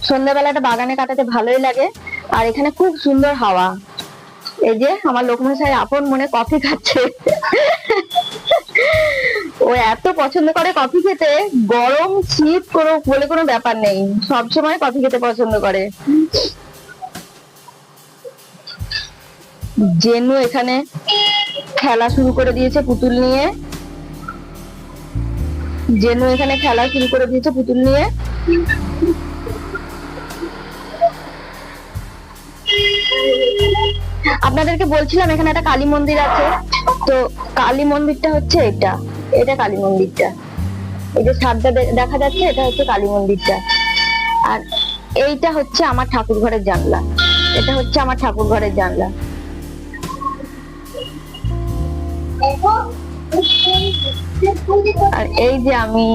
সন্ধ্যাবেলাটা বাগানে কাটাতে ভালোই লাগে। আর এখানে খুব সুন্দর হাওয়া। এই যে আমার লোকমশাই আপন মনে কফি খাচ্ছে। ও এত পছন্দ করে কফি খেতে, গরম শীত কোনো বলে কোনো ব্যাপার নেই, সবসময় কফি খেতে পছন্দ করে। জেনু এখানে খেলা শুরু করে দিয়েছে পুতুল নিয়ে। জেনু এখানে খেলা শুরু করে দিয়েছে পুতুল নিয়ে। আপনাদেরকে বলছিলাম এখানে একটা কালী মন্দির আছে। তো কালী মন্দিরটা হচ্ছে এটা, এটা কালী মন্দিরটা। এই যে ছাদটা দেখা যাচ্ছে, এটা হচ্ছে কালী মন্দিরটা। আর এইটা হচ্ছে আমার ঠাকুর ঘরের জানলা। এটা হচ্ছে আমার ঠাকুর ঘরের জানলা। আর এই যে আমি